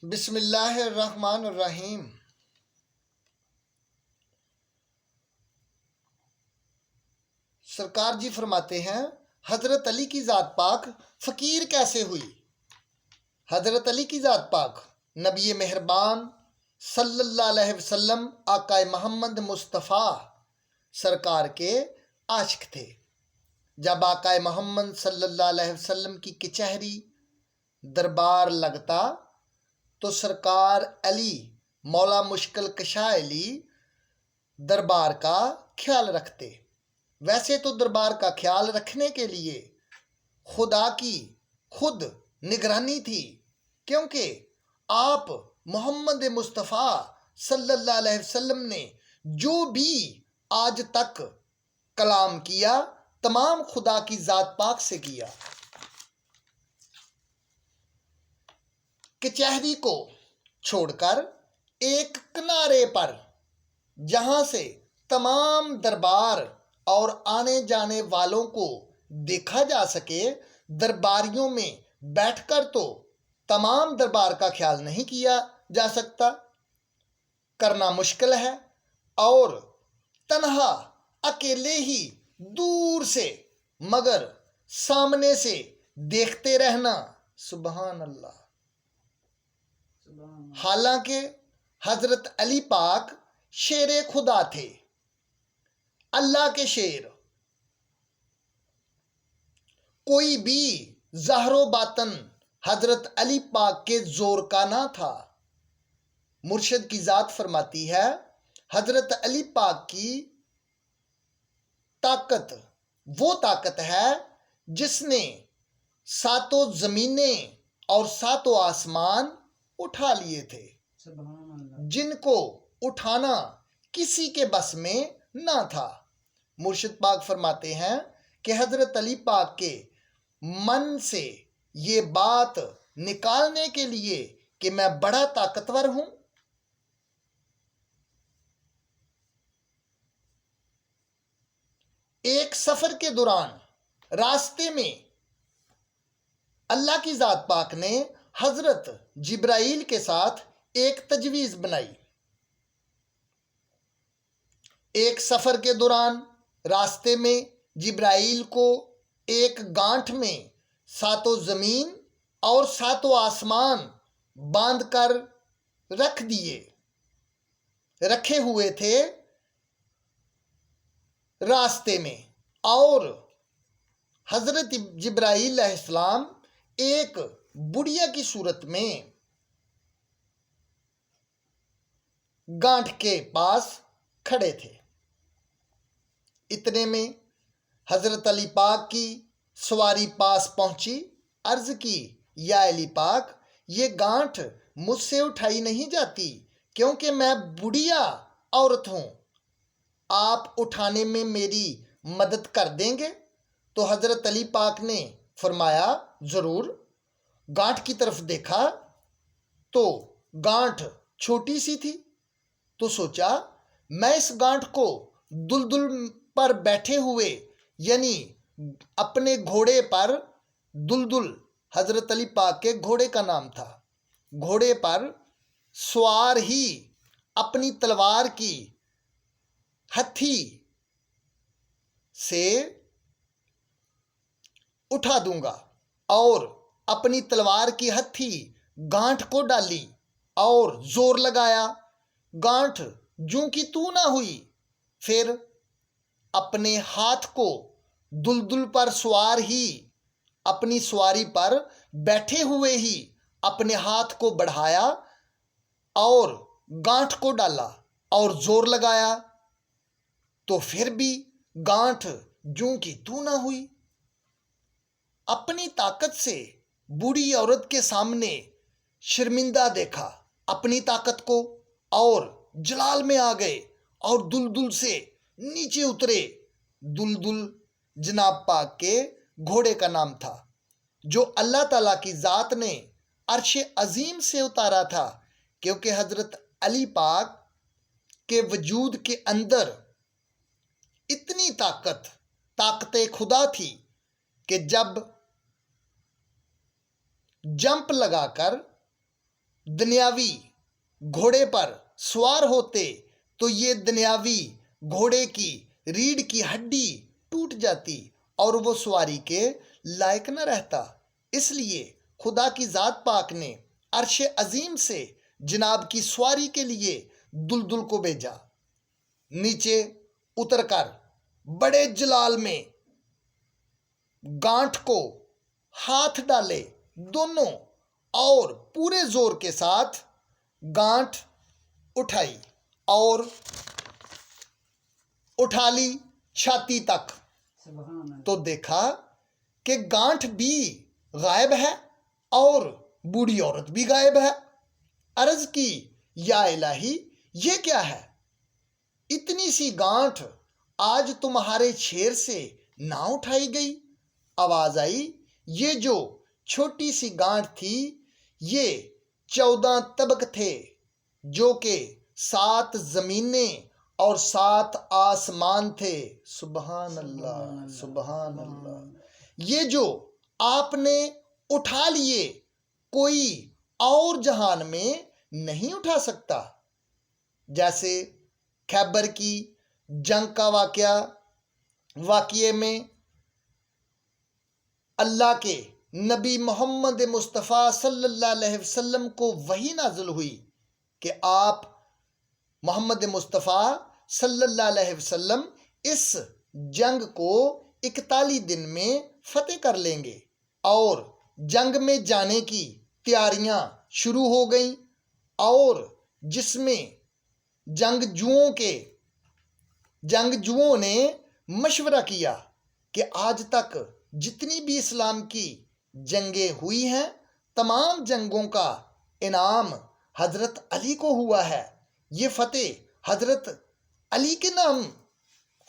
بسم اللہ الرحمن الرحیم۔ سرکار جی فرماتے ہیں حضرت علی کی ذات پاک فقیر کیسے ہوئی؟ حضرت علی کی ذات پاک نبی مہربان صلی اللہ علیہ وسلم آقا محمد مصطفیٰ سرکار کے عاشق تھے۔ جب آقا محمد صلی اللہ علیہ وسلم کی کچہری دربار لگتا تو سرکار علی مولا مشکل کشا علی دربار کا خیال رکھتے۔ ویسے تو دربار کا خیال رکھنے کے لیے خدا کی خود نگرانی تھی، کیونکہ آپ محمد مصطفیٰ صلی اللہ علیہ وسلم نے جو بھی آج تک کلام کیا تمام خدا کی ذات پاک سے کیا۔ کچہری کو چھوڑ کر ایک کنارے پر جہاں سے تمام دربار اور آنے جانے والوں کو دیکھا جا سکے، درباریوں میں بیٹھ کر تو تمام دربار کا خیال نہیں کیا جا سکتا، کرنا مشکل ہے، اور تنہا اکیلے ہی دور سے مگر سامنے سے دیکھتے رہنا، سبحان اللہ۔ حالانکہ حضرت علی پاک شیر خدا تھے، اللہ کے شیر، کوئی بھی ظاہر و باطن حضرت علی پاک کے زور کا نہ تھا۔ مرشد کی ذات فرماتی ہے حضرت علی پاک کی طاقت وہ طاقت ہے جس نے ساتوں زمینیں اور ساتوں آسمان اٹھا لیے تھے، جن کو اٹھانا کسی کے بس میں نہ تھا۔ مرشد پاک فرماتے ہیں کہ حضرت علی پاک کے من سے یہ بات نکالنے کے لیے کہ میں بڑا طاقتور ہوں، ایک سفر کے دوران راستے میں اللہ کی ذات پاک نے حضرت جبرائیل کے ساتھ ایک تجویز بنائی۔ ایک سفر کے دوران راستے میں جبرائیل کو ایک گانٹھ میں ساتوں زمین اور ساتوں آسمان باندھ کر رکھے ہوئے تھے راستے میں، اور حضرت جبرائیل علیہ السلام ایک بڑھیا کی صورت میں گانٹھ کے پاس کھڑے تھے۔ اتنے میں حضرت علی پاک کی سواری پاس پہنچی، عرض کی یا علی پاک یہ گانٹھ مجھ سے اٹھائی نہیں جاتی کیونکہ میں بڑھیا عورت ہوں، آپ اٹھانے میں میری مدد کر دیں گے؟ تو حضرت علی پاک نے فرمایا ضرور۔ گانٹھ کی طرف دیکھا تو گانٹھ چھوٹی سی تھی، تو سوچا میں اس گانٹھ کو دلدل پر بیٹھے ہوئے، یعنی اپنے گھوڑے پر، دلدل حضرت علی پاک کے گھوڑے کا نام تھا، گھوڑے پر سوار ہی اپنی تلوار کی ہتھی سے اٹھا دوں گا، اور اپنی تلوار کی ہتھی گانٹھ کو ڈالی اور زور لگایا، گانٹھ جوں کی تو نہ ہوئی، پھر اپنے ہاتھ کو دلدل پر سوار ہی اپنی سواری پر بیٹھے ہوئے ہی اپنے ہاتھ کو بڑھایا اور گانٹھ کو ڈالا اور زور لگایا، تو پھر بھی گانٹھ جوں کی تو نہ ہوئی۔ اپنی طاقت سے بوڑھی عورت کے سامنے شرمندہ دیکھا اپنی طاقت کو، اور جلال میں آ گئے اور دلدل سے نیچے اترے۔ دلدل جناب پاک کے گھوڑے کا نام تھا، جو اللہ تعالیٰ کی ذات نے عرش عظیم سے اتارا تھا، کیونکہ حضرت علی پاک کے وجود کے اندر اتنی طاقت خدا تھی کہ جب جمپ لگا کر دنیاوی گھوڑے پر سوار ہوتے تو یہ دنیاوی گھوڑے کی ریڑھ کی ہڈی ٹوٹ جاتی اور وہ سواری کے لائق نہ رہتا۔ اس لیے خدا کی ذات پاک نے عرش عظیم سے جناب کی سواری کے لیے دلدل کو بھیجا۔ نیچے اتر کر بڑے جلال میں گانٹھ کو ہاتھ ڈالے دونوں اور پورے زور کے ساتھ گانٹھ اٹھائی اور اٹھا لی چھاتی تک، تو دیکھا کہ گانٹھ بھی غائب ہے اور بوڑھی عورت بھی غائب ہے۔ عرض کی یا الہی یہ کیا ہے؟ اتنی سی گانٹھ آج تمہارے چھیر سے نہ اٹھائی گئی؟ آواز آئی یہ جو چھوٹی سی گانٹھ تھی یہ 14 طبق تھے، جو کہ 7 زمینیں اور 7 آسمان تھے۔ سبحان اللہ، سبحان اللہ۔ یہ جو آپ نے اٹھا لیے کوئی اور جہان میں نہیں اٹھا سکتا۔ جیسے خیبر کی جنگ کا واقعے میں اللہ کے نبی محمد مصطفیٰ صلی اللہ علیہ وسلم کو وحی نازل ہوئی کہ آپ محمد مصطفیٰ صلی اللہ علیہ وسلم اس جنگ کو 41 دن میں فتح کر لیں گے، اور جنگ میں جانے کی تیاریاں شروع ہو گئیں، اور جس میں جنگجوؤں نے مشورہ کیا کہ آج تک جتنی بھی اسلام کی جنگیں ہوئی ہیں تمام جنگوں کا انعام حضرت علی کو ہوا ہے، یہ فتح حضرت علی کے نام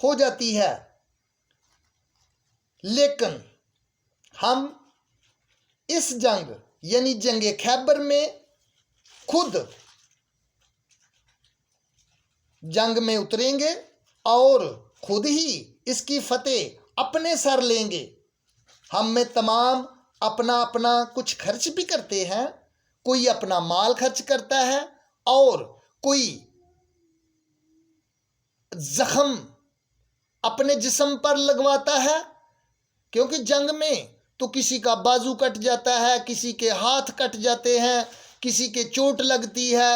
ہو جاتی ہے، لیکن ہم اس جنگ یعنی جنگ خیبر میں خود جنگ میں اتریں گے اور خود ہی اس کی فتح اپنے سر لیں گے۔ ہم میں تمام اپنا اپنا کچھ خرچ بھی کرتے ہیں، کوئی اپنا مال خرچ کرتا ہے اور کوئی زخم اپنے جسم پر لگواتا ہے، کیونکہ جنگ میں تو کسی کا بازو کٹ جاتا ہے، کسی کے ہاتھ کٹ جاتے ہیں، کسی کے چوٹ لگتی ہے،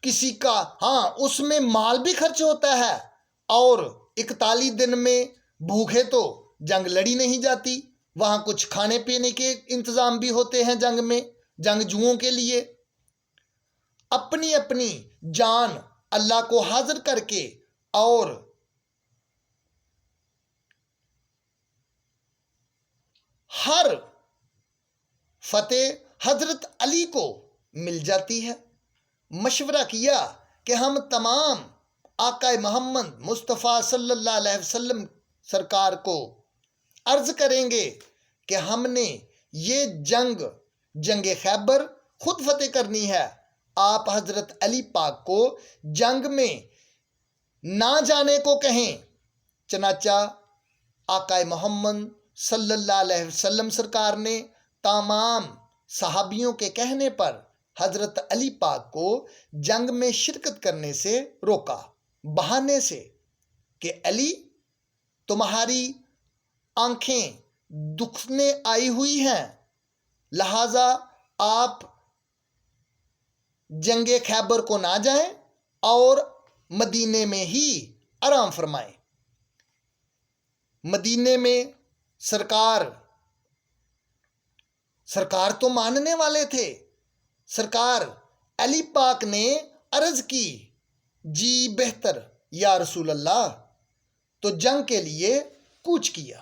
کسی کا اس میں مال بھی خرچ ہوتا ہے، اور 41 دن میں بھوکے تو جنگ لڑی نہیں جاتی، وہاں کچھ کھانے پینے کے انتظام بھی ہوتے ہیں جنگ میں جنگجوؤں کے لیے۔ اپنی اپنی جان اللہ کو حاضر کر کے اور ہر فتح حضرت علی کو مل جاتی ہے۔ مشورہ کیا کہ ہم تمام آقا محمد مصطفیٰ صلی اللہ علیہ وسلم سرکار کو عرض کریں گے کہ ہم نے یہ جنگ خیبر خود فتح کرنی ہے، آپ حضرت علی پاک کو جنگ میں نہ جانے کو کہیں۔ چنانچہ آقا محمد صلی اللہ علیہ وسلم سرکار نے تمام صحابیوں کے کہنے پر حضرت علی پاک کو جنگ میں شرکت کرنے سے روکا، بہانے سے کہ علی تمہاری آنکھیں دکھنے آئی ہوئی ہیں، لہذا آپ جنگ خیبر کو نہ جائیں اور مدینے میں ہی آرام فرمائیں۔ مدینے میں سرکار تو ماننے والے تھے۔ سرکار علی پاک نے عرض کی جی بہتر یا رسول اللہ، تو جنگ کے لیے کوچ کیا۔